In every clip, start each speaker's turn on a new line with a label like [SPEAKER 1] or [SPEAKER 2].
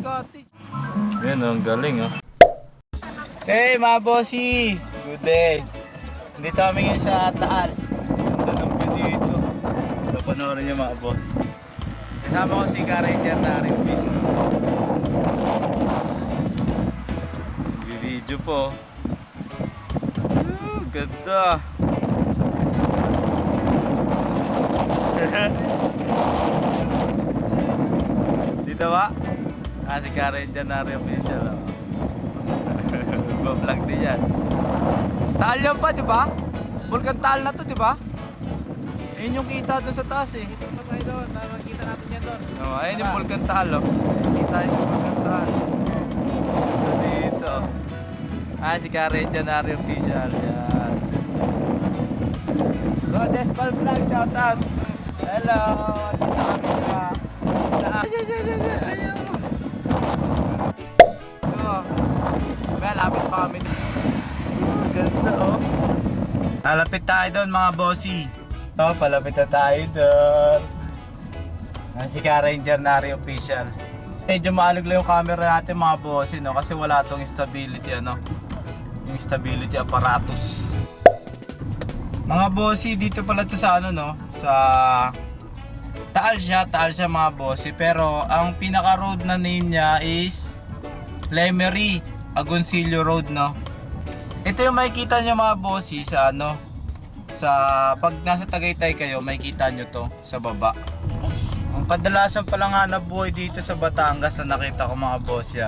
[SPEAKER 1] cottage.
[SPEAKER 2] Yan, ang galing oh.
[SPEAKER 1] Hey mga bossy! Good day! Dito kami ngayon sa Taal. Ganda ng view dito.
[SPEAKER 2] Ito panoorin niyo mga boss.
[SPEAKER 1] Kasama ko si Ka-Ranger na rin.
[SPEAKER 2] Video po. Ganda.
[SPEAKER 1] Dito ba? Si Ka-Ranger na rin official. Vlog din yan. Taal yan pa, di ba? Vulcan Taal na to, di ba? Ayun yung kita doon sa taas eh. Ito pa tayo doon, makikita natin yan doon. Ayun yung Vulcan Taal oh. Kita yung Vulcan Taal. Dito. Si Ka-Ranger na rin official. Yan. So, Despal Vlog, shout out. Hello. Dito kami sa Taal. Ayun. Lapit pa kami. Ganda oh. Lalapit tayo doon mga bossy. Palapit na tayo doon. Si Ka-Ranger Nari official. Medyo maalog lang yung camera natin mga bossy no kasi wala tong stability ano. Yung stability apparatus. Mga bossy dito pala to sa ano no, sa Taal siya mga bossy pero ang pinaka road na name niya is Lemery Agoncillo Road no. Ito yung makikita nyo mga bossy sa ano, sa pag nasa Tagaytay kayo makikita nyo to sa baba. Ang kadalasan pala nga na buhay dito sa Batangas na nakita ko mga bossy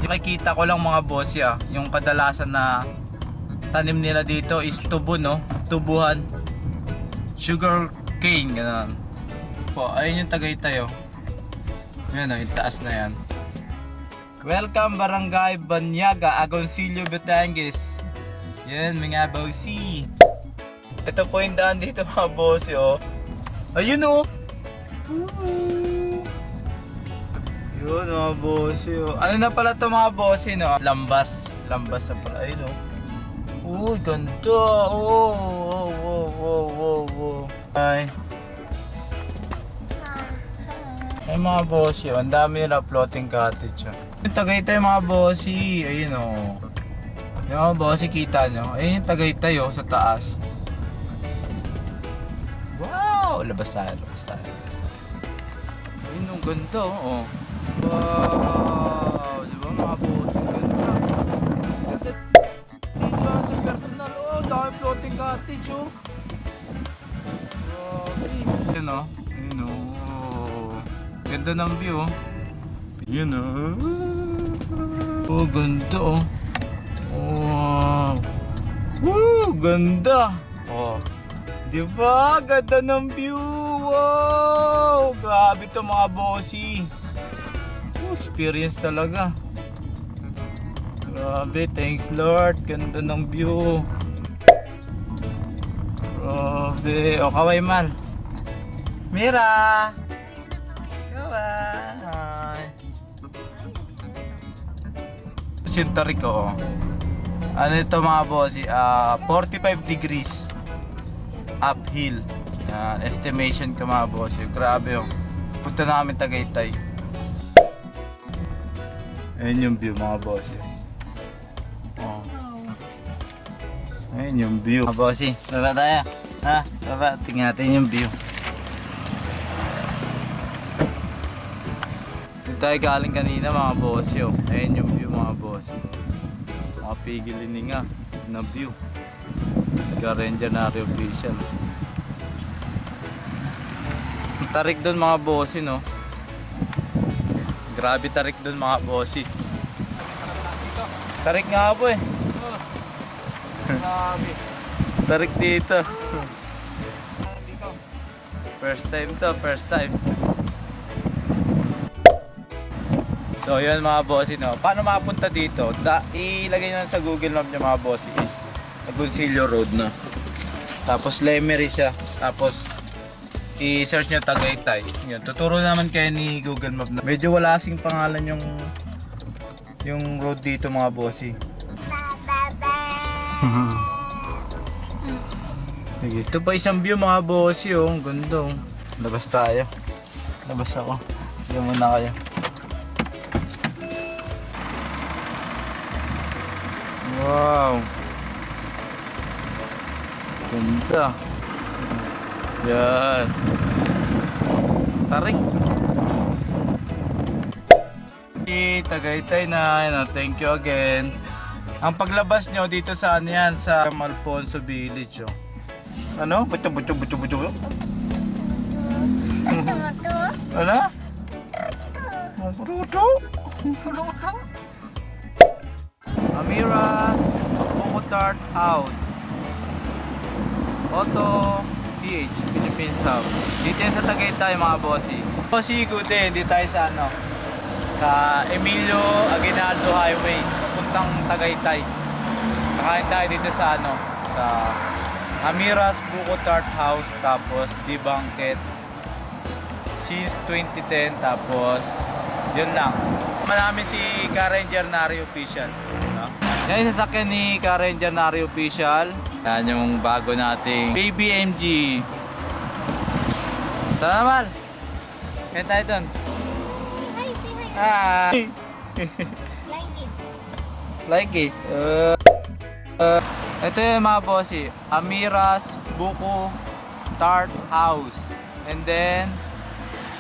[SPEAKER 1] nakikita ko lang mga bossy yung kadalasan na tanim nila dito is tubo no, tubuhan, sugar cane ganun po. Ayun yung Tagaytay oh. Yan oh, yung taas na yan. Welcome Barangay Banyaga, Agoncillo, Batangas. Yan mga bossy. Ito po yung daan dito mga bossy oh. Ayun oh. Yun mga bossy oh. Ano na pala ito mga bossy no? Lambas. Lambas na pala. Ayun oh. Uy ganda. Oh. Ay. Ay mga bossy oh. Ang dami yung floating cottage oh. Yung Tagaytay mga bossy, ayun o. Yung mga bossy kita nyo, ayun yung Tagaytay o sa taas. Wow! Labas tayo. Ayun yung ganda o. Wow! Diba mga bossy, ganda. Ganda dito sa personal o, dami floating cottage o. Wow! Ayun o, ganda ng view o. Yun oh. Oh, ganda oh. Wow. Woo, ganda. Oh. Di ba? Ganda ng view. Wow. Grabe to mga bossy. Experience talaga. Grabe, thanks Lord. Ganda ng view. Grabe. O, kaway mal. Mira. Kaway. Sinta Rico. Ano ito mga bossy? 45 degrees uphill. Estimation ka mga bossy. Grabe oh. Punta na kami Tagaytay. Ayun yung view mga bossy. Oh. Ayun yung view. Mga bossy, baba tayo. Ha? Baba, tingnan natin yung view. Tayo galing kanina mga bossy oh. Ayun yung view mga bossy. Makapigilin nga na view. Ka-Ranger na rin official. Tarik doon mga bossy no. Grabe tarik doon mga bossy. Tarik nga po eh. Grabe. Tarik dito. First time. So yun mga bossy no. Paano makapunta dito? Ilagay nyo sa Google Map nyo mga bossy is Agoncillo Road no. Tapos Lemery siya. Tapos i-search nyo Tagaytay. Yun. Tuturo naman kayo ni Google Map na. Medyo wala kasing pangalan yung road dito mga bossy. Ito pa isang view mga bossy oh. Ang ganda oh. Labas tayo. Labas ako. Diyan muna kayo.
[SPEAKER 2] Wow. Ganda. Yan. Tarik.
[SPEAKER 1] Tagaytay na, thank you again. Ang paglabas nyo dito sa ano yan, sa Malfonso Village. Oh. Ano? Buto. Ano? Buto. Amira's Buko Tart House. Auto PH, Philippines Hub. Dito yan sa Tagaytay mga bossy. Bossy, good day. Dito tayo sa ano? Sa Emilio Aguinaldo Highway, papuntang Tagaytay. Nakain tayo dito sa ano? Sa Amira's Buko Tart House, tapos The Banquet. Since 2010, tapos yun lang. Namin si Ka-Ranger Nari Official. No? Yan yung sasakyan ni Ka-Ranger Nari Official. Yan yung bago nating Baby MG. Tara naman. Kaya tayo dun. Hi! Like it. Ito yung mga bossy. Amira's Buko Tart House. And then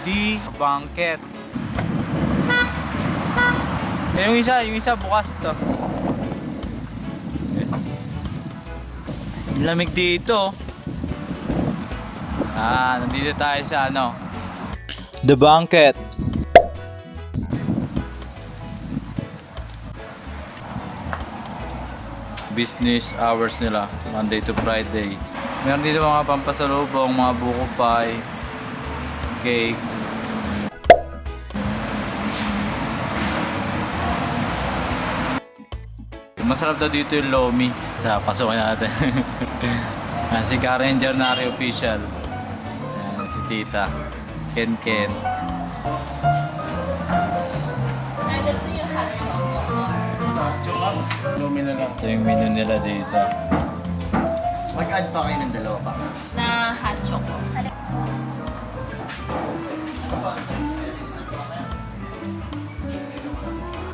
[SPEAKER 1] The Banquet. Yung isa bukas to. Lamig dito. Nandito tayo sa ano? The Banquet. Business hours nila, Monday to Friday. Meron dito mga pampasalubong, mga buko pie, cake. Masarap daw dito yung lomi. Pasukin natin. Si Ka-Ranger Nari Official. Ayan, si Tita Ken.
[SPEAKER 3] Gusto yung hot chocolate.
[SPEAKER 1] Lumi na lang.
[SPEAKER 2] Ito yung menu nila dito.
[SPEAKER 4] Mag-add pa kayo ng dalawa pa.
[SPEAKER 3] Na hot chocolate.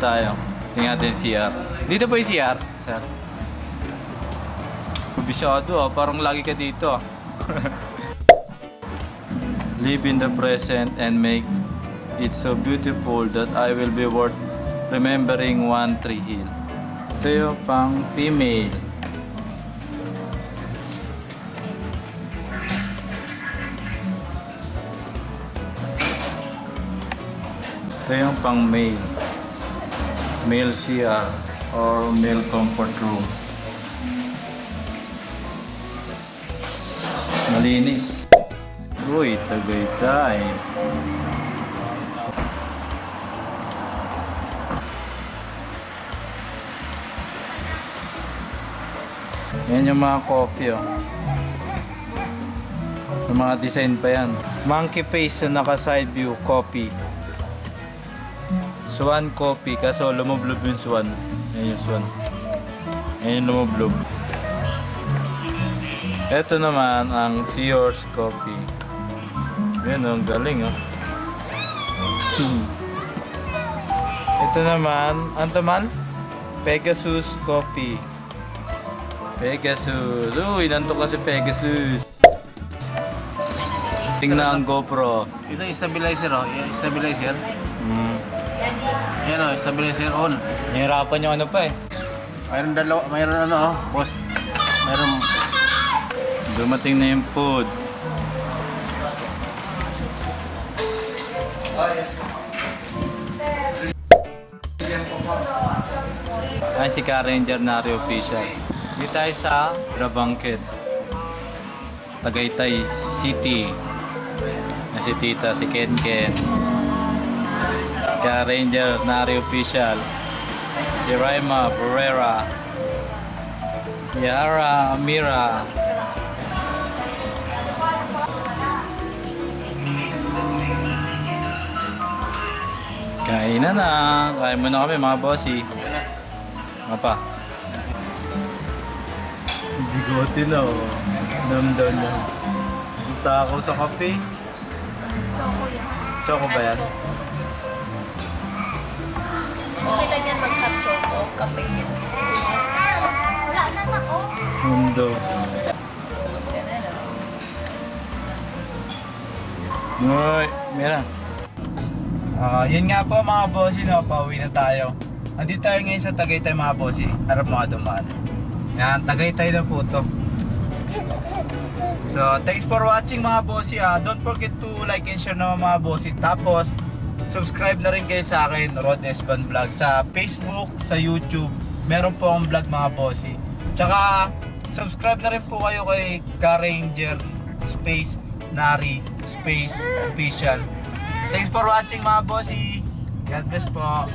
[SPEAKER 2] Tayo. Tingnan natin yung CR.
[SPEAKER 1] Dito po yung CR, sir.
[SPEAKER 2] Kubisyado parang lagi ka dito Live in the present and make it so beautiful that I will be worth remembering One Tree Hill. Ito yung pang female. Ito yung pang male. Male CR or male comfort room. Malinis. Uy, Tagaytay. Yan yung mga coffee oh. Yung mga design pa yan. Monkey face na naka side view coffee. Swan coffee kaso lumublob yung swan. Yan yung swan. Yan yung lumublob. Ito naman ang Sears coffee. Yan oh, galing oh. Ito naman, ano to man? Pegasus coffee. Pegasus. Uy, nanto kasi Pegasus. Tingnan ang GoPro.
[SPEAKER 4] Ito yung stabilizer oh. Yung stabilizer. Yan oh, stabilizer on.
[SPEAKER 2] Nahirapan yung ano pa eh.
[SPEAKER 4] Mayroon dalawa, mayroon ano oh, boss. Mayroon
[SPEAKER 2] Dumating na yung food. Ay, si Ka-Ranger Nari Official. Dito tayo sa The Banquet, Tagaytay City. Na si Tita, si Ken. Ka-Ranger Nari Official. Si Raima Pereira. Yara Amira. Kain na. Kain muna kami mga bossy. Ano pa? Bigote na oh. Namdan na. Punta ako sa kape. Choco ba yan?
[SPEAKER 3] Okay lang yan mag-hot choco, kape.
[SPEAKER 2] Mundo. Uy, mira.
[SPEAKER 1] Yun nga po mga bossy, no, pauwi na tayo. Nandito tayo ngayon sa Tagaytay mga bossy. Harap mga dumaan. Yan, Tagaytay na po to. So, thanks for watching mga bossy. Don't forget to like and share naman mga bossy. Tapos, subscribe na rin kayo sa akin, Rod Esban Vlog. Sa Facebook, sa YouTube, meron po akong vlog mga bossy. Tsaka, subscribe na rin po kayo kay Ka-Ranger Space Nari Space Official. Thanks for watching mga bossy. God bless po.